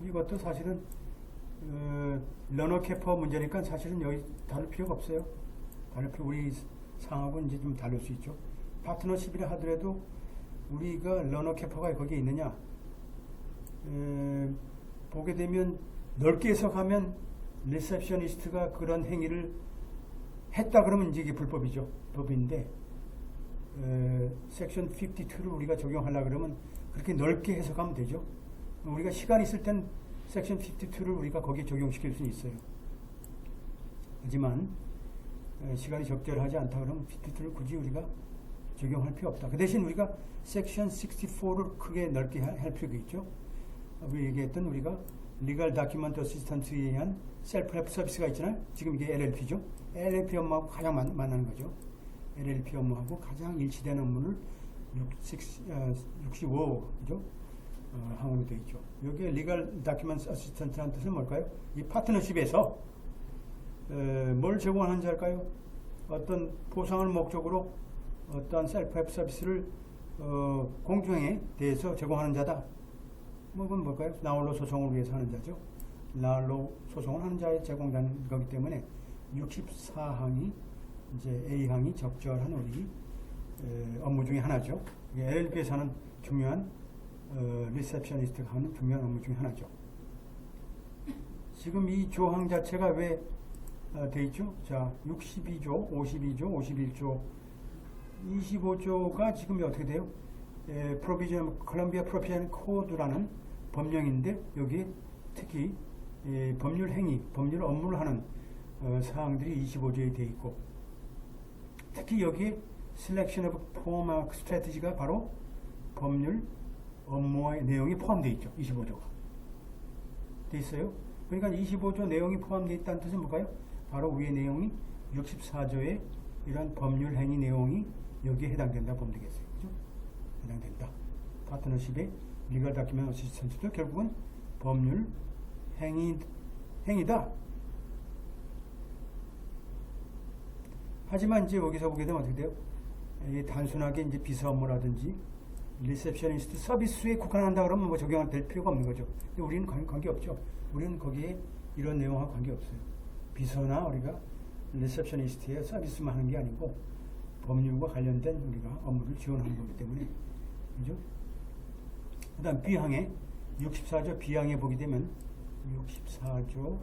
이것도 사실은 러너 캐퍼 문제니까 사실은 여기 다룰 필요가 없어요. 다룰 필요 우리 상하고는 이제 좀 다를 수 있죠. 파트너십이라 하더라도 우리가 러너 캐퍼가 거기에 있느냐 보게 되면 넓게 해석하면 리셉셔니스트가 그런 행위를 했다 그러면 이제 이게 불법이죠. 법인데 섹션 52를 우리가 적용하려 그러면 그렇게 넓게 해석하면 되죠. 우리가 시간 있을 땐 섹션 52를 우리가 거기에 적용시킬 수는 있어요. 하지만 시간이 적절하지 않다 그러면 52를 굳이 우리가 적용할 필요 없다. 그 대신 우리가 섹션 64를 크게 넓게 할 필요가 있죠. 우리 얘기했던 우리가 리걸 다큐먼트 어시스턴트에 의한 셀프 헬프 서비스가 있잖아요. 지금 이게 LLP죠. LLP 업무하고 가장 만나는 거죠. LLP 업무하고 가장 일치되는 업무를 65죠. 항으로 되어 있죠. 여기에 리걸 다큐먼트 어시스턴트라는 뜻은 뭘까요? 이 파트너십에서 뭘 제공하는지 할까요? 어떤 보상을 목적으로 어떤 셀프 헬프 서비스를 공정에 대해서 제공하는 자다. 그건 뭘까요? 나홀로 소송을 위해서 하는 자죠. 나홀로 소송을 하는 자에 제공되는 거기 때문에 64항이 이제 A항이 적절한 우리 업무 중에 하나죠. LLP에서는 중요한 리셉셔니스트가 하는 중요한 업무 중에 하나죠. 지금 이 조항 자체가 왜 돼 있죠? 자, 62조, 52조, 51조, 25조가 지금 어떻게 돼요? 프로비전 콜롬비아 프로비전 코드라는 법령인데 여기에 특히 법률 행위, 법률 업무를 하는 사항들이 25조에 되어 있고 특히 여기에 Selection of Form Strategy가 바로 법률 업무의 내용이 포함되어 있죠. 25조가 되어 있어요. 그러니까 25조 내용이 포함되어 있다는 뜻은 뭘까요? 바로 위의 내용이 64조의 이런 법률 행위 내용이 여기에 해당된다 보면 되겠어요. 그죠? 해당된다. 파트너십의 리걸 다큐먼트 어시스턴트도 결국은 법률 행위다. 하지만 이제 여기서 보게 되면 어떻게 돼요? 이게 단순하게 이제 비서 업무라든지 리셉셔니스트 서비스에 국한한다 그러면 뭐 적용될 필요가 없는 거죠. 근데 우리는 관계 없죠. 우리는 거기에 이런 내용하고 관계 없어요. 비서나 우리가 리셉셔니스트의 서비스만 하는 게 아니고 법률과 관련된 우리가 업무를 지원하는 거기 때문에 그죠? 그 다음 B항에 64조 B항에 보게 되면 64조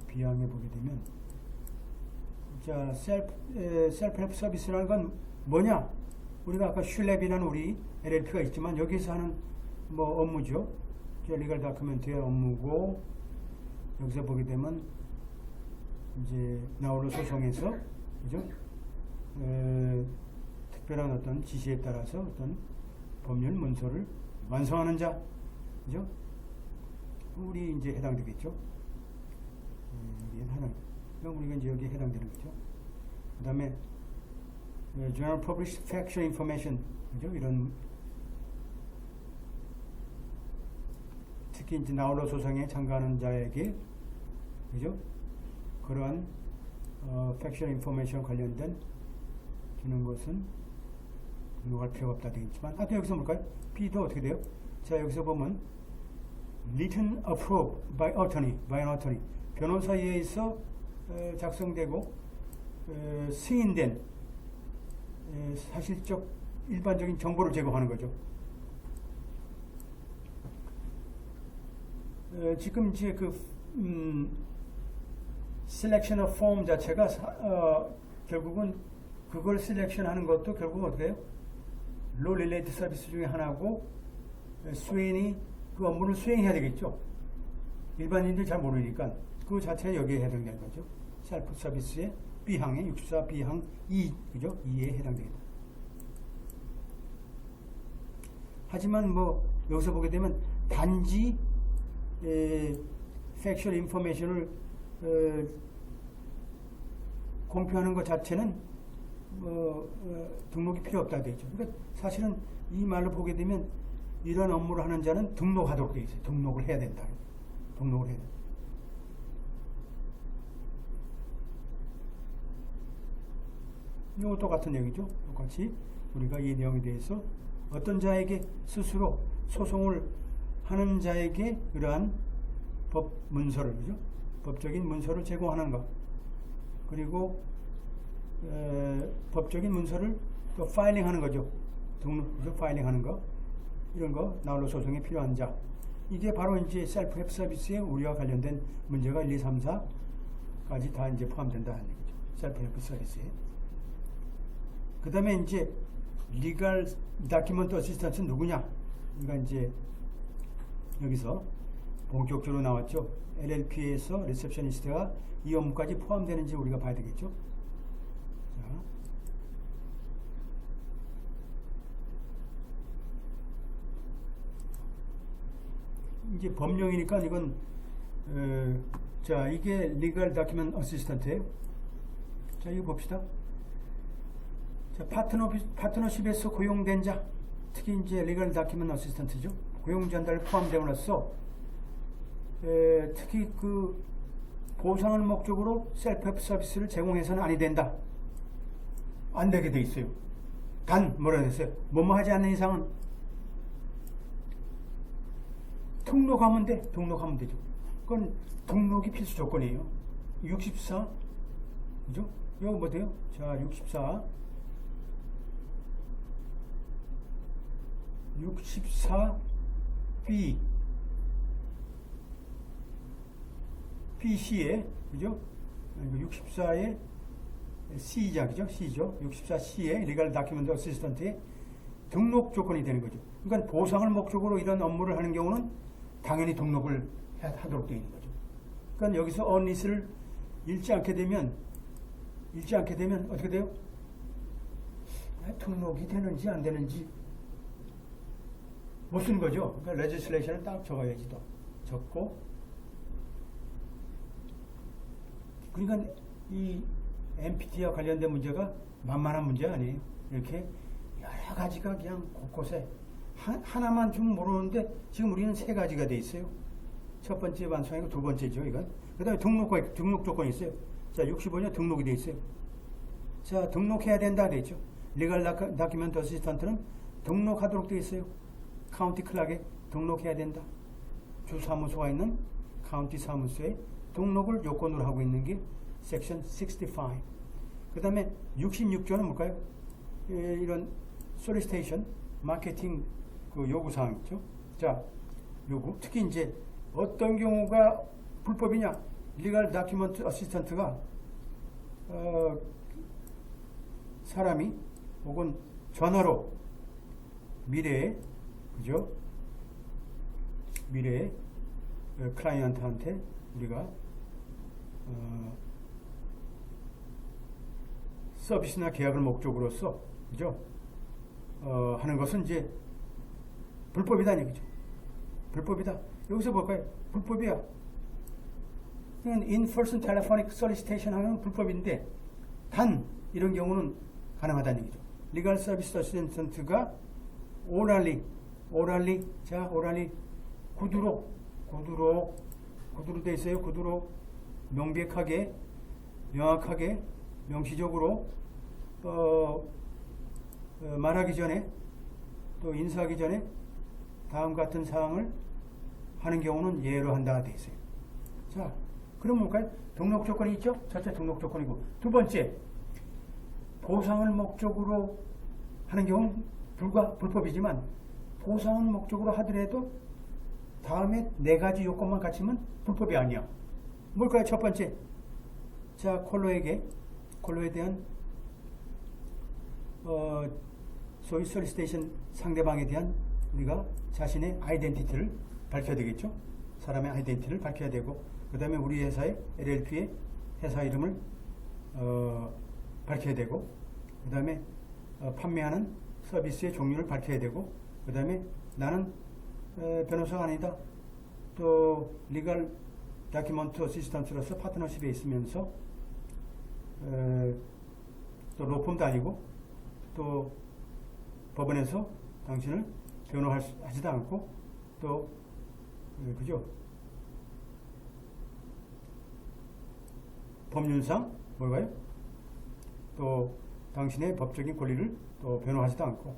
B항에 보게 되면 자 셀프 헬프 서비스라는 건 뭐냐? 우리가 아까 슐랩이라는 우리 LLP가 있지만 여기서 하는 뭐 업무죠. 리걸 다큐멘트의 업무고 여기서 보게 되면 이제 나홀로 소송에서 그죠? 특별한 어떤 지시에 따라서 어떤 법률 문서를 완성하는 자, 그죠? 우리 이제 해당되겠죠. 여기에 그럼 우리가 이제 여기에 해당되는 거죠. 그 다음에 Journal Published Factual Information, 그죠? 이런 특히 이제 나홀로 소송에 참가하는 자에게, 그죠? 그러한 Factual Information 관련된 주는 것은 등록할 필요가 없다 되겠지만, 하여튼 여기서 볼까요? B도 어떻게 돼요? 자, 여기서 보면 Written Approved by an attorney, 변호사에 의해서 작성되고 승인된 사실적 일반적인 정보를 제공하는 거죠. 지금 이제 그 Selection of Form 자체가 결국은 그걸 셀렉션하는 것도 결국 어떻게 해요? 로 릴레이트 서비스 중에 하나고 수행이 그 업무를 수행해야 되겠죠. 일반인들 잘 모르니까 그 자체가 여기에 해당되는 거죠. 셀프 서비스의 B항에 64 B항 2, 그죠? 2에 해당되겠다. 하지만 뭐 여기서 보게 되면 단지 팩슈얼 인포메이션을 공표하는 것 자체는 등록이 필요 없다 되어 있죠. 그러니까 사실은 이 말로 보게 되면 이런 업무를 하는 자는 등록하도록 되어 있어요. 등록을 해야 된다. 등록을 해야 된다. 이거 똑같은 내용이죠. 똑같이 우리가 이 내용에 대해서 어떤 자에게 스스로 소송을 하는 자에게 이러한 법 문서를, 그죠? 법적인 문서를 제공하는 것. 그리고 법적인 문서를 또 파일링하는 거죠. 등록, 파일링하는 거. 이런 거, 나홀로 소송에 필요한 자. 이게 바로 이제 셀프 헬프 서비스의 우리와 관련된 문제가 1, 2, 3, 4까지 다 이제 포함된다는 얘기죠. 셀프 헬프 서비스에. 그 다음에 이제 리걸 다큐먼트 어시스턴트는 누구냐? 그러니까 이제 여기서 본격적으로 나왔죠. LLP에서 리셉셔니스트가 이 업무까지 포함되는지 우리가 봐야 되겠죠. 자, 이제 법령이니까 이건 자, 이게 리걸 다큐먼트 어시스턴트예요. 자, 이거 봅시다. 자, 파트너십에서 고용된 자, 특히 이제 리걸 다큐먼트 어시스턴트죠. 고용 전달 포함됨으로써 특히 그 보상을 목적으로 셀프 서비스를 제공해서는 아니 된다. 안 되게 돼 있어요. 단 뭐라 했어요? 뭐뭐 하지 않는 이상은 등록하면 돼. 등록하면 되죠. 그건 등록이 필수 조건이에요. 64 그죠? 이거 뭐 돼요? 자, 64 BC에, 그죠? 64의 C자, 그죠? C죠? 64C의 Legal Document Assistant의 등록 조건이 되는 거죠. 그러니까 보상을 목적으로 이런 업무를 하는 경우는 당연히 등록을 하도록 되어 있는 거죠. 그러니까 여기서 onlis를 읽지 않게 되면 어떻게 돼요? 등록이 되는지 안 되는지 못 쓰는 거죠. 그러니까 레지슬레이션을 딱 적어야지 또. 적고. 그러니까 이 MPT와 관련된 문제가 만만한 문제 아니에요. 이렇게 여러 가지가 그냥 곳곳에 하나만 좀 모르는데 지금 우리는 세 가지가 돼 있어요. 첫 번째 완성이고 두 번째죠, 이건. 그 다음에 등록 조건이 있어요. 자, 65년 등록이 돼 있어요. 자, 등록해야 된다 돼 있죠. 리걸 다큐멘트 어시스턴트는 등록하도록 돼 있어요. 카운티 클락에 등록해야 된다. 주 사무소가 있는 카운티 사무소에 등록을 요건으로 하고 있는 게 섹션 65. 그 다음에 66조는 뭘까요? 이런 솔리스테이션, 마케팅 그 요구사항 있죠. 자, 요구. 특히 이제 어떤 경우가 불법이냐? 리걸 다큐먼트 어시스턴트가 사람이 혹은 전화로 미래에, 그죠? 미래에 클라이언트한테 우리가 서비스나 계약을 목적으로서, 그죠? 하는 것은 이제 불법이다 얘기죠. 불법이다. 여기서 볼까요? 불법이야. in-person telephonic solicitation 하는 불법인데 단 이런 경우는 가능하다는 얘기죠. 리걸 서비스 어시스턴트가 오랄리 구두로 돼 있어요. 구두로 명백하게, 명확하게, 명시적으로 말하기 전에 또 인사하기 전에 다음 같은 사항을 하는 경우는 예로 한다 돼 있어요. 자, 그럼 뭘까요? 등록 조건이 있죠? 첫째 등록 조건이고, 두 번째 보상을 목적으로 하는 경우는 불법이지만 보상을 목적으로 하더라도 다음에 네 가지 요건만 갖추면 불법이 아니야. 뭘까요? 첫 번째, 자, 콜로에 대한 소위 솔리스테이션 상대방에 대한 우리가 자신의 아이덴티티를 밝혀야 되겠죠. 사람의 아이덴티티를 밝혀야 되고, 그 다음에 우리 회사의 LLP의 회사 이름을 밝혀야 되고, 그 다음에 판매하는 서비스의 종류를 밝혀야 되고, 그 다음에 나는 변호사가 아니다. 또 리걸 다큐먼트 어시스턴트로서 파트너십에 있으면서 또 로펌도 아니고 또 법원에서 당신을 변호하지도 않고 또 그죠? 법률상 뭘까요? 또 당신의 법적인 권리를 또 변호하지도 않고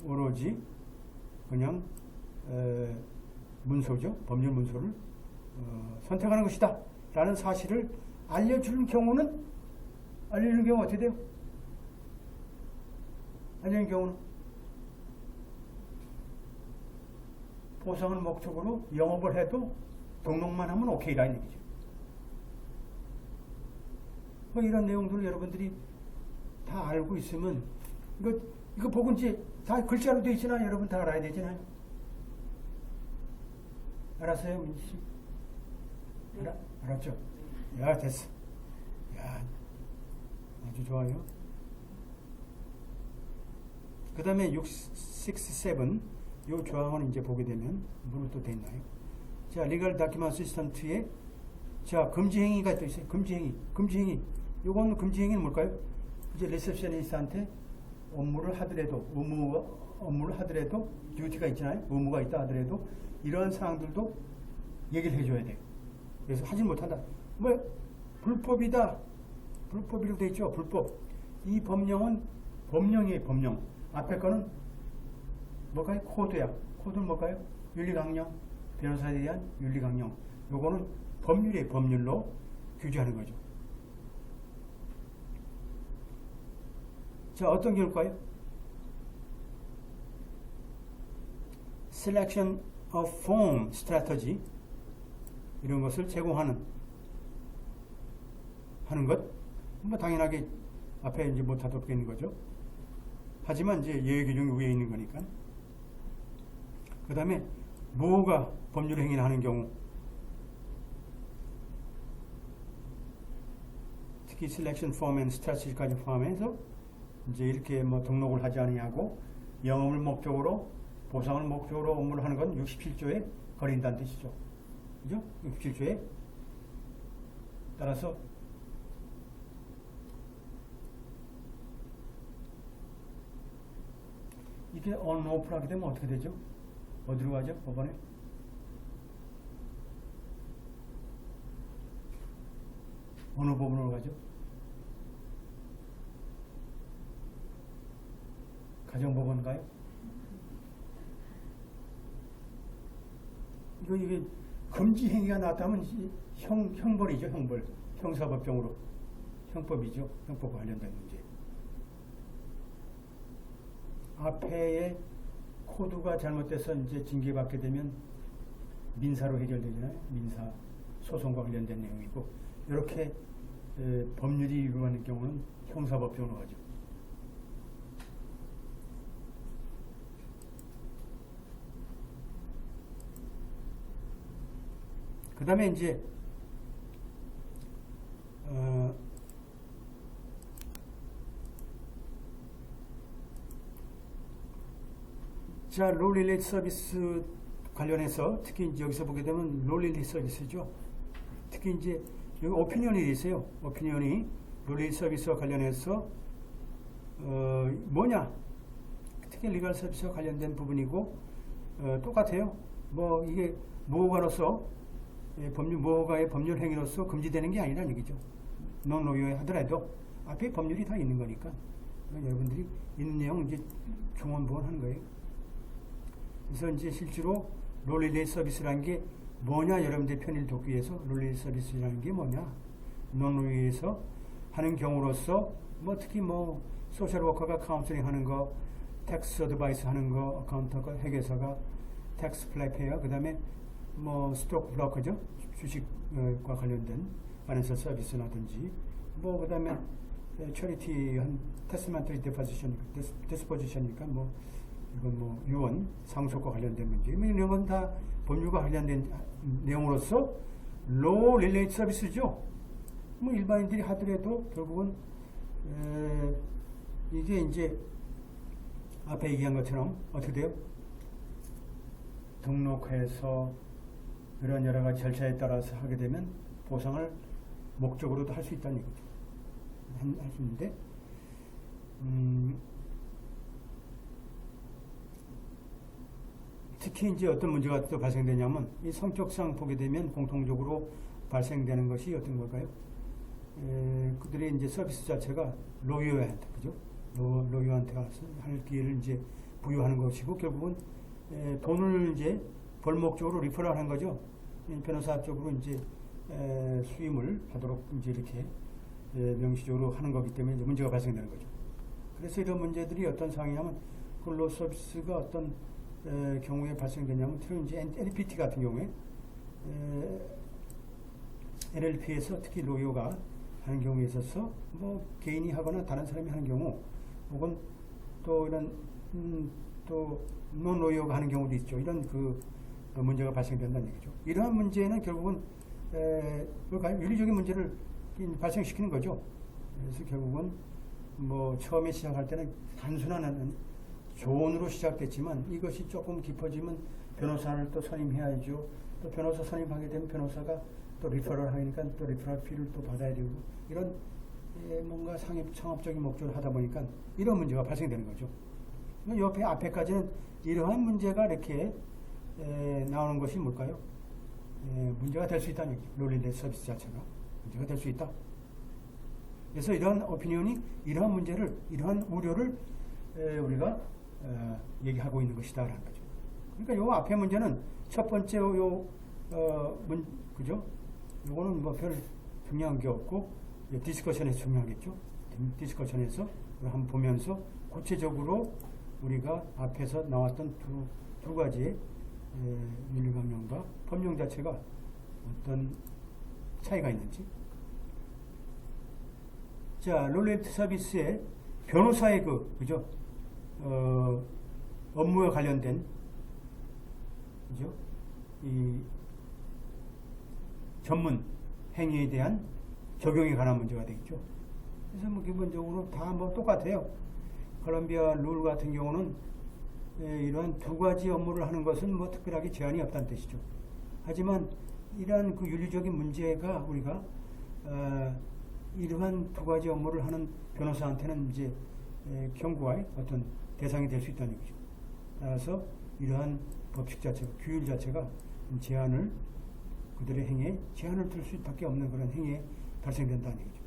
오로지 그냥 문서죠. 법률 문서를 선택하는 것이다. 라는 사실을 알려주는 경우는 어떻게 돼요? 알려주는 경우는 보상을 목적으로 영업을 해도 등록만 하면 오케이라는 얘기죠. 뭐 이런 내용들을 여러분들이 다 알고 있으면 이거 보고 이제 다 글자로 되어 있잖아요. 여러분 다 알아야 되잖아요. 알았어요, 민지 씨? 알았죠? 야, 됐어. 야, 아주 좋아요. 그 다음에 6, 6, 7, 요 조항을 이제 보게 되면 뭐로 또 돼 있나요? 자, 리걸 다큐먼트 어시스턴트에 자, 금지행위가 또 있어요. 금지행위. 요건 금지행위는 뭘까요? 이제 리셉셔니스트한테 업무를 하더라도 듀티가 있잖아요. 의무가 있다 하더라도 이러한 사항들도 얘기를 해줘야 돼요. 그래서 하지 못한다. 뭐 불법이다. 불법이라고 돼 있죠. 불법. 이 법령은 법령이에요. 법령. 앞에 거는 뭘까요? 코드야. 코드는 뭘까요? 윤리강령. 변호사에 대한 윤리강령. 요거는 법률이에요. 법률로 규제하는 거죠. 자, 어떤 경우일까요? Selection of form strategy 이런 것을 제공하는 것, 뭐 당연하게 앞에 이제 못 하도록되는 거죠. 하지만 이제 예외 규정이 위에 있는 거니까. 그 다음에 모호가 법률 행위를 하는 경우, 특히 셀렉션 폼 앤 스트래티지까지 포함해서 이제 이렇게 뭐 등록을 하지 않느냐고 영업을 목적으로 보상을 목적으로 업무를 하는 건 67조에 거린다는 뜻이죠. 그죠? 67조에 따라서 이게 언로프를 하게 되면 어떻게 되죠? 어디로 가죠? 법원에? 어느 법원으로 가죠? 가정법원가요? 이게 금지 행위가 나왔다면 형벌이죠. 형벌. 형사법정으로. 형법이죠. 형법 관련된 문제. 앞에의 코드가 잘못돼서 이제 징계받게 되면 민사로 해결되잖아요. 민사 소송과 관련된 내용이고, 이렇게 법률이 위반의 경우는 형사법정으로 가죠. 그 다음에 이제 자, 롤릴레이트 서비스 관련해서 특히 이제 여기서 보게 되면 롤릴레이트 서비스죠. 특히 이제 여기 오피니언이 있어요. 오피니언이 롤릴레이트 서비스와 관련해서 뭐냐? 특히 리걸 서비스와 관련된 부분이고 똑같아요. 뭐 이게 모호가로서 모호가의 법률 행위로서 금지되는 게 아니라는 얘기죠. 논로유에 하더라도 앞에 법률이 다 있는 거니까 여러분들이 있는 내용 이제 종원보원하는 거예요. 그래서 이제 실제로 롤릴레이 서비스라는 게 뭐냐, 여러분들 편의를 돕기 위해서 롤릴레이 서비스라는 게 뭐냐, 논로유에서 하는 경우로서 뭐 특히 뭐 소셜 워커가 카운슬링 하는 거, 텍스 어드바이스 하는 거, 어카운터가 회계사가 텍스 플래페어, 그 다음에 뭐 스톡 브로커죠, 주식과 관련된 파이낸셜 서비스라든지, 뭐 그 다음에 처리티 한 테스트먼트리 디스포지션이니까 뭐 이건 뭐 유언 상속과 관련된 문제, 이런 건 다 법률과 관련된 내용으로서 로 릴레이트 서비스죠. 뭐 일반인들이 하더라도 결국은 이게 이제 앞에 얘기한 것처럼 어떻게 돼요? 등록해서 이런 여러 가지 절차에 따라서 하게 되면 보상을 목적으로도 할 수 있다는 얘기죠. 할 수 있는데, 특히 이제 어떤 문제가 또 발생되냐면, 이 성격상 보게 되면 공통적으로 발생되는 것이 어떤 걸까요? 그들의 이제 서비스 자체가 로유한테, 그죠? 로유한테 할 기회를 이제 부여하는 것이고, 결국은 돈을 이제 벌 목적으로 리퍼럴 한 거죠. 변호사 쪽으로 이제 수임을 하도록 이제 이렇게 명시적으로 하는 거기 때문에 이제 문제가 발생되는 거죠. 그래서 이런 문제들이 어떤 상황이냐면 근로 서비스가 어떤 경우에 발생되냐면 특히 이제 LPT 같은 경우에 LLP에서 특히 로요가 하는 경우에 있어서 뭐 개인이 하거나 다른 사람이 하는 경우 혹은 또 이런 또 논로요가 하는 경우도 있죠. 이런 그 문제가 발생된다는 얘기죠. 이러한 문제는 결국은 윤리적인 문제를 발생시키는 거죠. 그래서 결국은 뭐 처음에 시작할 때는 단순한 조언으로 시작됐지만 이것이 조금 깊어지면 변호사를 또 선임해야죠. 또 변호사 선임하게 되면 변호사가 또 리퍼럴 하니까 또 리퍼럴 피를 또 받아야 되고 이런 뭔가 상업적인 목적을 하다 보니까 이런 문제가 발생되는 거죠. 옆에 앞에까지는 이러한 문제가 이렇게 나오는 것이 뭘까요? 문제가 될 수 있다는 얘기죠. 롤리레 서비스 자체가 문제가 될 수 있다. 그래서 이러한 오피니언이 이러한 문제를, 이러한 우려를 우리가 얘기하고 있는 것이다라는 거죠. 그러니까 요 앞에 문제는 첫 번째 그죠? 요거는 뭐 별 중요한 게 없고 디스커션에서 중요하겠죠. 디스커션에서 한번 보면서 구체적으로 우리가 앞에서 나왔던 두 가지의 윤리강령과 법령 자체가 어떤 차이가 있는지. 자, 롤레트 서비스의 변호사의 그죠? 업무와 관련된, 그죠? 이 전문 행위에 대한 적용에 관한 문제가 되겠죠. 그래서 뭐 기본적으로 다 뭐 똑같아요. 콜롬비아 룰 같은 경우는 이러한 두 가지 업무를 하는 것은 뭐 특별하게 제한이 없다는 뜻이죠. 하지만 이러한 그 윤리적인 문제가 우리가 이러한 두 가지 업무를 하는 변호사한테는 이제 경고의 어떤 대상이 될 수 있다는 얘기죠. 따라서 이러한 법칙 자체가, 규율 자체가 제한을, 그들의 행위에 제한을 둘 수밖에 없는 그런 행위에 발생된다는 얘기죠.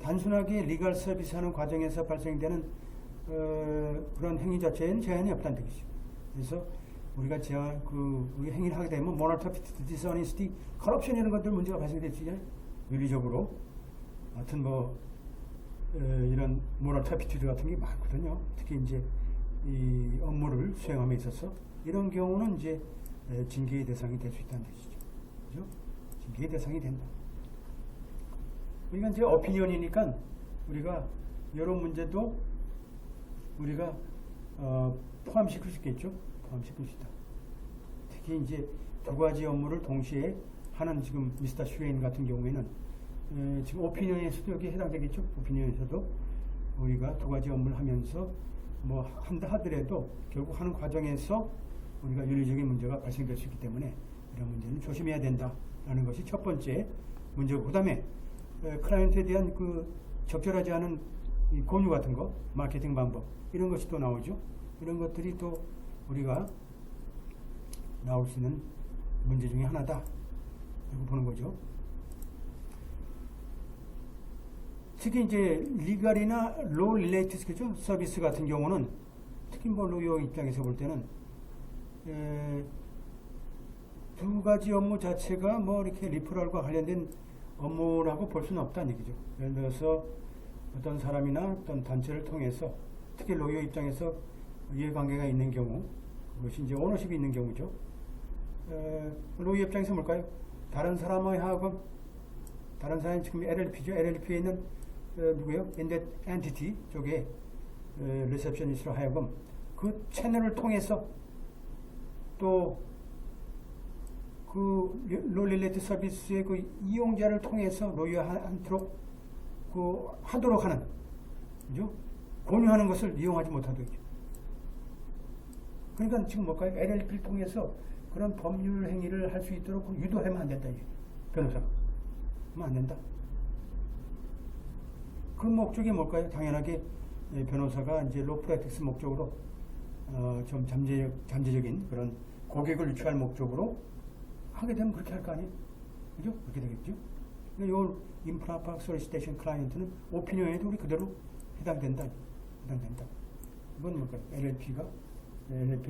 단순하게 리걸 서비스 하는 과정에서 발생되는 그런 행위 자체에는 제한이 없다는 얘기죠. 그래서 우리가 우리 행위를 하게 되면 모럴 터피티, 디스어니스티, 커럽션 이런 것들 문제가 발생될 수 있잖아요. 윤리적으로. 하여튼 뭐 이런 모럴 터피티드 같은 게 많거든요. 특히 이제 이 업무를 수행함에 있어서 이런 경우는 이제 징계의 대상이 될 수 있다는 뜻이죠. 그죠? 징계의 대상이 된다. 그러니까 이제 오피니언이니까 우리가 이런 문제도 우리가 포함시킬 수 있겠죠. 포함시킬 수 있다. 특히 이제 두 가지 업무를 동시에 하는 지금 미스터 슈웨인 같은 경우에는 지금 오피니언에서도 여기 해당되겠죠. 오피니언에서도 우리가 두 가지 업무를 하면서 뭐 한다 하더라도 결국 하는 과정에서 우리가 윤리적인 문제가 발생될 수 있기 때문에 이런 문제는 조심해야 된다라는 것이 첫 번째 문제고, 그 다음에 클라이언트에 대한 그 적절하지 않은 이 권유 같은 거, 마케팅 방법 이런 것이 또 나오죠. 이런 것들이 또 우리가 나올 수 있는 문제 중에 하나다 라고 보는 거죠. 특히 이제 리갈이나 로 릴레이티드 그죠? 서비스 같은 경우는 특히 뭐 로요 입장에서 볼 때는 두 가지 업무 자체가 뭐 이렇게 리퍼럴과 관련된 업무라고 볼 수는 없다는 얘기죠. 예를 들어서 어떤 사람이나 어떤 단체를 통해서 특히 로요 입장에서 이해관계가 있는 경우, 그것이 이제 오너십이 있는 경우죠. 로요 입장에서 뭘까요? 다른 사람의 하금, 다른 사람이 지금 LLP죠. LLP에 있는 누구요? 엔티티 쪽에 리셉셔니스트로 하여금 그 채널을 통해서 또 그 롤릴레이트 서비스의 그 이용자를 통해서 로이어한테로 그 하도록 하는, 그죠? 공유하는 것을 이용하지 못하도록 있죠. 그러니까 지금 뭘까요? LLP를 통해서 그런 법률 행위를 할 수 있도록 유도하면 안 된다. 변호사가. 하면 안 된다. 그 목적이 뭘까요? 당연하게 변호사가 이제 로 프랙티스 목적으로 좀 잠재적인 그런 고객을 유치할 목적으로 하게 되면 그렇게 할 거 아니에요? 그죠? 그렇게 되겠죠? 요 임프라파 솔리시테이션 클라이언트는 오피니언에도 우리 그대로 해당된다. 해당된다. 이건 뭘까? LLP가 LLP